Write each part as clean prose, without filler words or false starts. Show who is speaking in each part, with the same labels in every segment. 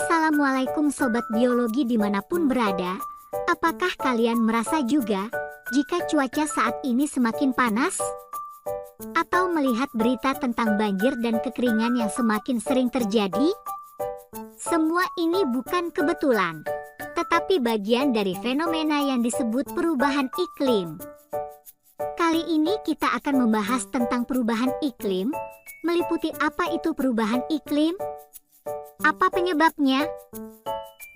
Speaker 1: Assalamualaikum Sobat Biologi dimanapun berada. Apakah kalian merasa juga jika cuaca saat ini semakin panas? Atau melihat berita tentang banjir dan kekeringan yang semakin sering terjadi? Semua ini bukan kebetulan, tetapi bagian dari fenomena yang disebut perubahan iklim. Kali ini kita akan membahas tentang perubahan iklim, meliputi apa itu perubahan iklim, apa penyebabnya,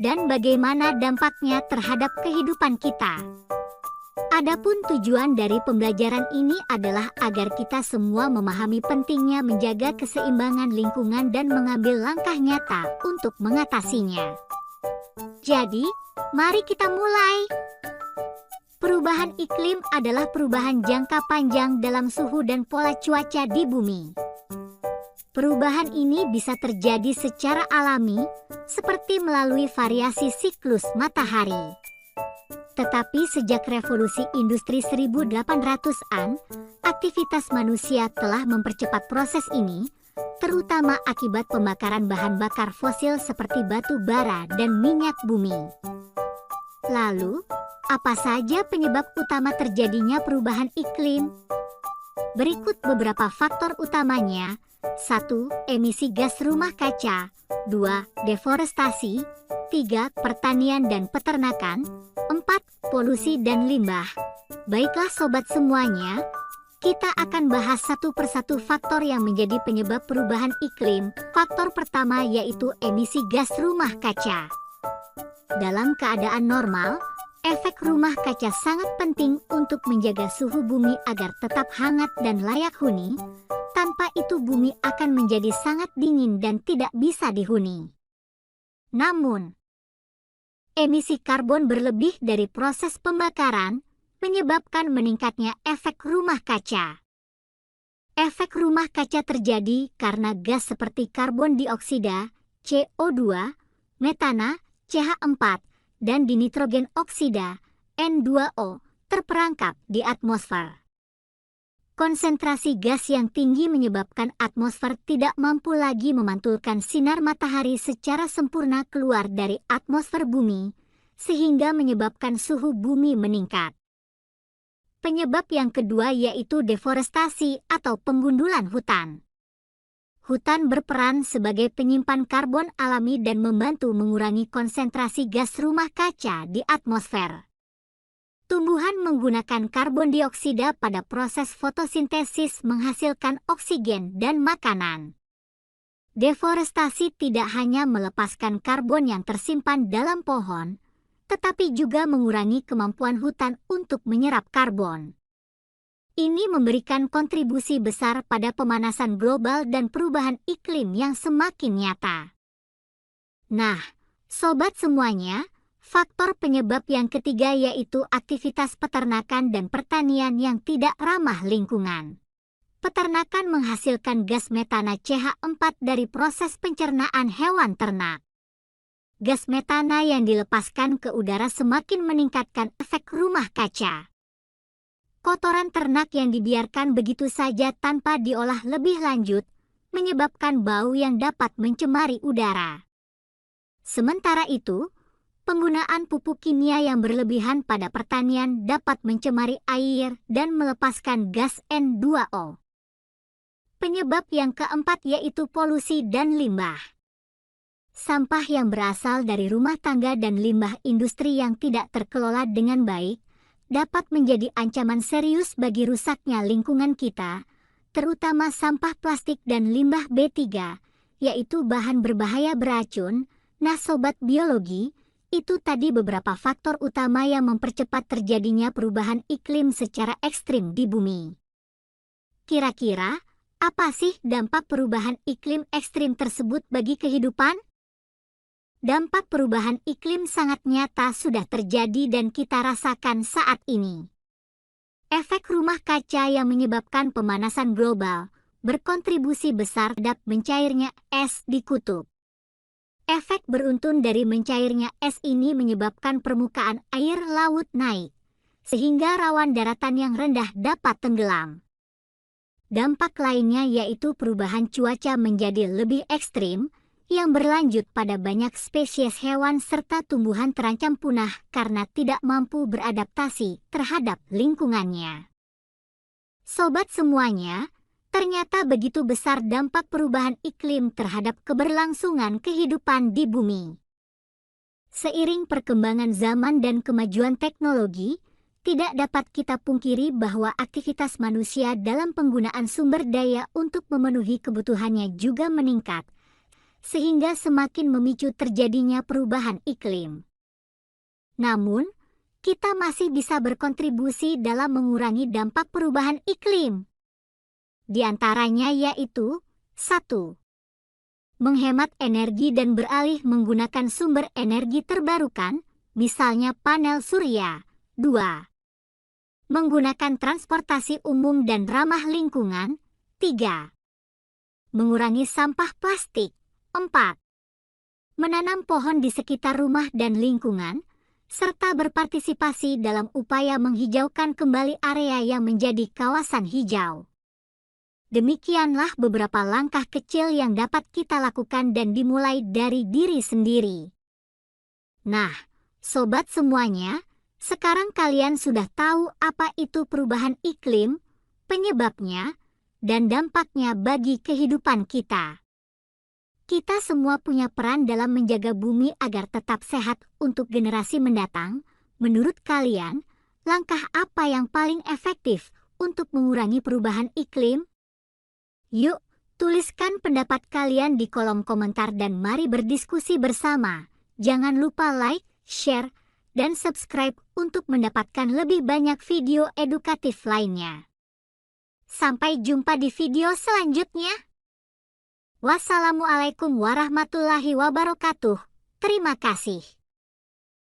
Speaker 1: dan bagaimana dampaknya terhadap kehidupan kita. Adapun tujuan dari pembelajaran ini adalah agar kita semua memahami pentingnya menjaga keseimbangan lingkungan dan mengambil langkah nyata untuk mengatasinya. Jadi, mari kita mulai. Perubahan iklim adalah perubahan jangka panjang dalam suhu dan pola cuaca di bumi. Perubahan ini bisa terjadi secara alami, seperti melalui variasi siklus matahari. Tetapi sejak revolusi industri 1800-an, aktivitas manusia telah mempercepat proses ini, terutama akibat pembakaran bahan bakar fosil seperti batu bara dan minyak bumi. Lalu, apa saja penyebab utama terjadinya perubahan iklim? Berikut beberapa faktor utamanya. 1. Emisi gas rumah kaca. 2. Deforestasi. 3. Pertanian dan peternakan. 4. Polusi dan limbah. Baiklah sobat semuanya, kita akan bahas satu persatu faktor yang menjadi penyebab perubahan iklim. Faktor pertama yaitu emisi gas rumah kaca. Dalam keadaan normal, efek rumah kaca sangat penting untuk menjaga suhu bumi agar tetap hangat dan layak huni. Tanpa itu bumi akan menjadi sangat dingin dan tidak bisa dihuni. Namun, emisi karbon berlebih dari proses pembakaran menyebabkan meningkatnya efek rumah kaca. Efek rumah kaca terjadi karena gas seperti karbon dioksida, CO2, metana, CH4, dan dinitrogen oksida, N2O, terperangkap di atmosfer. Konsentrasi gas yang tinggi menyebabkan atmosfer tidak mampu lagi memantulkan sinar matahari secara sempurna keluar dari atmosfer bumi, sehingga menyebabkan suhu bumi meningkat. Penyebab yang kedua yaitu deforestasi atau penggundulan hutan. Hutan berperan sebagai penyimpan karbon alami dan membantu mengurangi konsentrasi gas rumah kaca di atmosfer. Tumbuhan menggunakan karbon dioksida pada proses fotosintesis menghasilkan oksigen dan makanan. Deforestasi tidak hanya melepaskan karbon yang tersimpan dalam pohon, tetapi juga mengurangi kemampuan hutan untuk menyerap karbon. Ini memberikan kontribusi besar pada pemanasan global dan perubahan iklim yang semakin nyata. Nah, sobat semuanya, faktor penyebab yang ketiga yaitu aktivitas peternakan dan pertanian yang tidak ramah lingkungan. Peternakan menghasilkan gas metana CH4 dari proses pencernaan hewan ternak. Gas metana yang dilepaskan ke udara semakin meningkatkan efek rumah kaca. Kotoran ternak yang dibiarkan begitu saja tanpa diolah lebih lanjut, menyebabkan bau yang dapat mencemari udara. Sementara itu, penggunaan pupuk kimia yang berlebihan pada pertanian dapat mencemari air dan melepaskan gas N2O. Penyebab yang keempat yaitu polusi dan limbah. Sampah yang berasal dari rumah tangga dan limbah industri yang tidak terkelola dengan baik dapat menjadi ancaman serius bagi rusaknya lingkungan kita, terutama sampah plastik dan limbah B3, yaitu bahan berbahaya beracun. Nah sobat biologi, itu tadi beberapa faktor utama yang mempercepat terjadinya perubahan iklim secara ekstrim di bumi. Kira-kira, apa sih dampak perubahan iklim ekstrim tersebut bagi kehidupan? Dampak perubahan iklim sangat nyata sudah terjadi dan kita rasakan saat ini. Efek rumah kaca yang menyebabkan pemanasan global berkontribusi besar terhadap mencairnya es di kutub. Efek beruntun dari mencairnya es ini menyebabkan permukaan air laut naik, sehingga rawan daratan yang rendah dapat tenggelam. Dampak lainnya yaitu perubahan cuaca menjadi lebih ekstrim, yang berlanjut pada banyak spesies hewan serta tumbuhan terancam punah karena tidak mampu beradaptasi terhadap lingkungannya. Sobat semuanya, ternyata begitu besar dampak perubahan iklim terhadap keberlangsungan kehidupan di bumi. Seiring perkembangan zaman dan kemajuan teknologi, tidak dapat kita pungkiri bahwa aktivitas manusia dalam penggunaan sumber daya untuk memenuhi kebutuhannya juga meningkat, sehingga semakin memicu terjadinya perubahan iklim. Namun, kita masih bisa berkontribusi dalam mengurangi dampak perubahan iklim. Di antaranya yaitu 1. Menghemat energi dan beralih menggunakan sumber energi terbarukan, misalnya panel surya. 2. Menggunakan transportasi umum dan ramah lingkungan. 3. Mengurangi sampah plastik. 4. Menanam pohon di sekitar rumah dan lingkungan, serta berpartisipasi dalam upaya menghijaukan kembali area yang menjadi kawasan hijau. Demikianlah beberapa langkah kecil yang dapat kita lakukan dan dimulai dari diri sendiri. Nah, sobat semuanya, sekarang kalian sudah tahu apa itu perubahan iklim, penyebabnya, dan dampaknya bagi kehidupan kita. Kita semua punya peran dalam menjaga bumi agar tetap sehat untuk generasi mendatang. Menurut kalian, langkah apa yang paling efektif untuk mengurangi perubahan iklim? Yuk, tuliskan pendapat kalian di kolom komentar dan mari berdiskusi bersama. Jangan lupa like, share, dan subscribe untuk mendapatkan lebih banyak video edukatif lainnya. Sampai jumpa di video selanjutnya. Wassalamualaikum warahmatullahi wabarakatuh. Terima kasih.